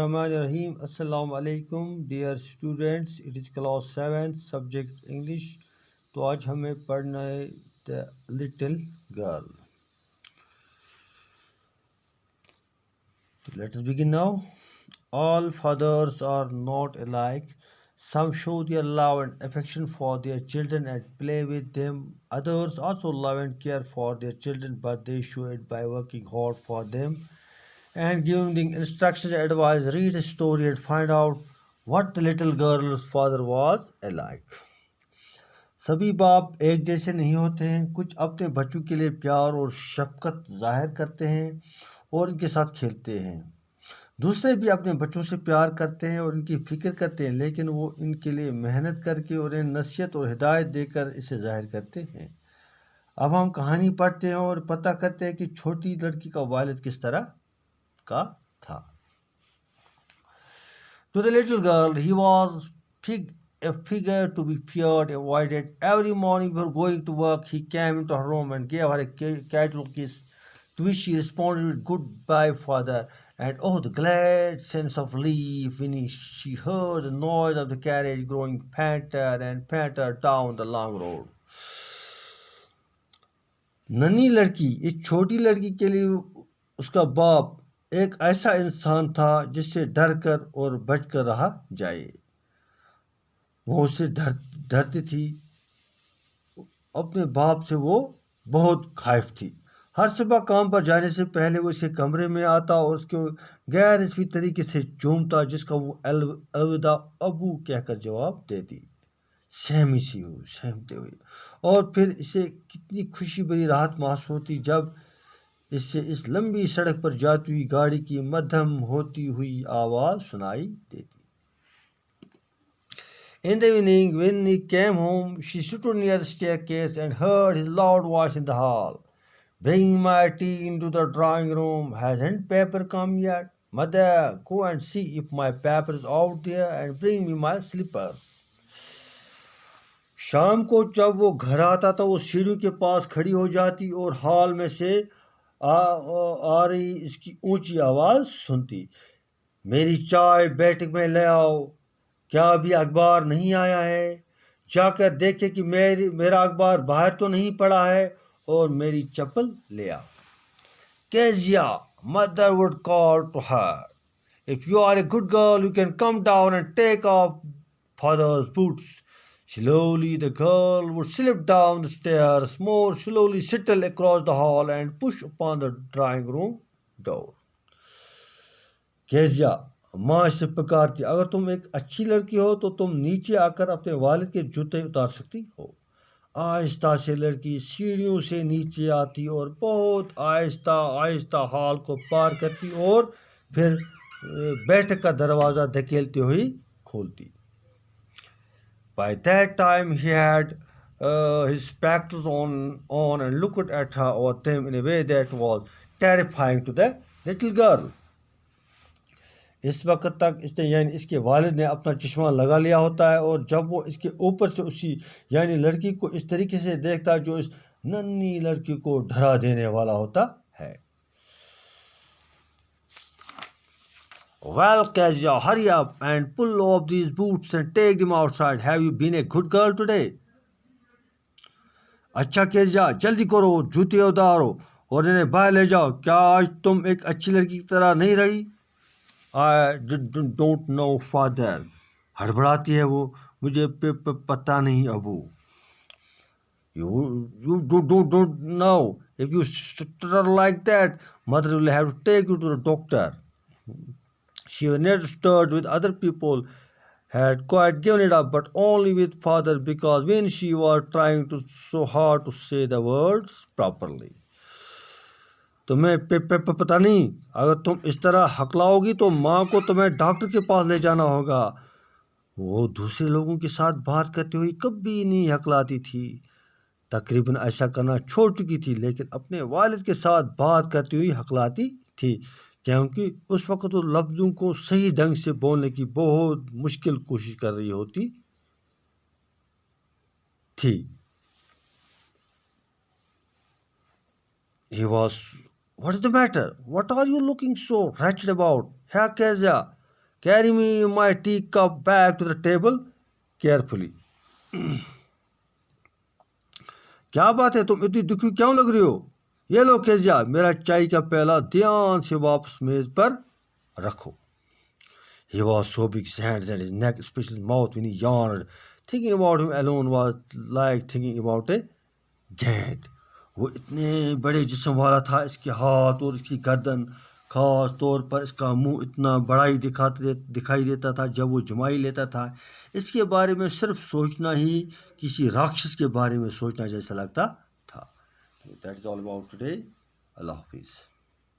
Bismillahirrahmanirrahim. Assalamu alaikum dear students. It is class 7 subject English. तो आज हमें पढ़ना है The Little Girl. Let us begin now. All fathers are not alike. Some show their love and affection for their children and play with them. Others also love and care for their children, but they show it by working hard for them and giving the instructions and advice. Read a story and find out what the little girl's father was alike. सभी बाप एक जैसे नहीं होते हैं। कुछ अपने बच्चों के लिए प्यार और शफकत जाहिर करते हैं और इनके साथ खेलते हैं। दूसरे भी अपने बच्चों से प्यार करते हैं और इनकी फ़िक्र करते हैं, लेकिन वो इनके लिए मेहनत करके उन्हें नसीहत और हिदायत देकर इसे जाहिर करते हैं। अब हम कहानी पढ़ते हैं और पता करते हैं कि छोटी लड़की का वालिद किस तरह का था। To the little girl, he was a figure to be feared, avoided. Every morning before going to work, he came into her room and gave her a casual kiss, to which she responded with "Goodbye, father," and oh, the glad sense of relief when she heard the noise of the carriage growing fainter and fainter down the long road. नन्ही लड़की, इस छोटी लड़की के लिए उसका बाप एक ऐसा इंसान था जिससे डर कर और बच कर रहा जाए। वो उससे डरती थी। अपने बाप से वो बहुत खौफ थी। हर सुबह काम पर जाने से पहले वो उसके कमरे में आता और उसको गैर रस्मी तरीके से चूमता, जिसका वो अलविदा अबू कहकर जवाब देती, सहमते हुए। और फिर इसे कितनी खुशी भरी राहत महसूस होती जब इससे इस लंबी सड़क पर जाती हुई गाड़ी की मध्यम होती हुई आवाज़ सुनाई देती। In the evening, when he came home, she stood near the staircase and heard his loud voice in the hall. "Bring my tea into the drawing room. Hasn't paper come yet? Mother, go and see if my paper is out there and bring me my slippers." शाम को जब वो घर आता तो वो सीढ़ियों के पास खड़ी हो जाती और हॉल में से आ रही इसकी ऊंची आवाज़ सुनती, "मेरी चाय बैठक में ले आओ। क्या अभी अखबार नहीं आया है? जाकर देखे कि मेरा अखबार बाहर तो नहीं पड़ा है, और मेरी चप्पल ले आओ." Kezia, mother would call to her, "If you are a good girl, you can come down and take off father's boots." Slowly the girl would slip down the stairs, more slowly settle across the hall and push upon the drawing room door. Kezia, माँ इससे पुकारती, "अगर तुम एक अच्छी लड़की हो तो तुम नीचे आकर अपने वालिद के जूते उतार सकती हो." आहिस्ता से लड़की सीढ़ियों से नीचे आती और बहुत आहिस्ता आहिस्ता हॉल को पार करती और फिर बैठक का दरवाज़ा धकेलती हुई खोलती। By that time he had his spectacles on and looked at her or them in a way that was terrifying to the little girl. इस वक्त तक इसने यानी इसके वालिद ने अपना चश्मा लगा लिया होता है, और जब वो इसके ऊपर से उसी यानी लड़की को इस तरीके से देखता जो इस नन्ही लड़की को डरा देने वाला होता है। "Well, Kezia, hurry up and pull off these boots and take them outside. Have you been a good girl today?" अच्छा केजिया, जल्दी करो, जूते उतारो और इन्हें बाहर ले जाओ। क्या आज तुम एक अच्छी लड़की की तरह नहीं रही? "I don't know, father." हड़बड़ाती है वो, "मुझे पता नहीं Abu." You don't know. If you stutter like that, mother will have to take you to the doctor." She was not stirred with other people, had quite given it up, but only with father, because when she was trying so hard to say the words properly. तुम्हें पता नहीं, अगर तुम इस तरह हकलाओगी तो माँ को तुम्हें डॉक्टर के पास ले जाना होगा। वो दूसरे लोगों के साथ बात करते हुए कभी नहीं हकलाती थी। तकरीबन ऐसा करना छोड़ चुकी थी, लेकिन अपने वालिद के साथ बात करती हुई हकलाती थी, क्योंकि उस वक्त वो लफ्ज़ों को सही ढंग से बोलने की बहुत मुश्किल कोशिश कर रही होती थी। He was, "What's the matter? What are you looking so wretched about? Here, Kezia, Carry me my teacup back to the table carefully. क्या बात है, तुम इतनी दुखी क्यों लग रही हो? ये लो केजिया, मेरा चाय का प्याला ध्यान से वापस मेज पर रखो. He was so big his hands and his neck, especially his mouth when he yawned. Thinking about him alone was like thinking about a gag. वो इतने बड़े जिस्म वाला था, इसके हाथ और इसकी गर्दन, खास तौर पर इसका मुंह इतना बड़ा ही दिखाई देता था जब वो जुमाई लेता था. इसके बारे में सिर्फ सोचना ही किसी राक्षस के बारे में सोचना जैसा लगता था. That's all about today. Allah Hafiz.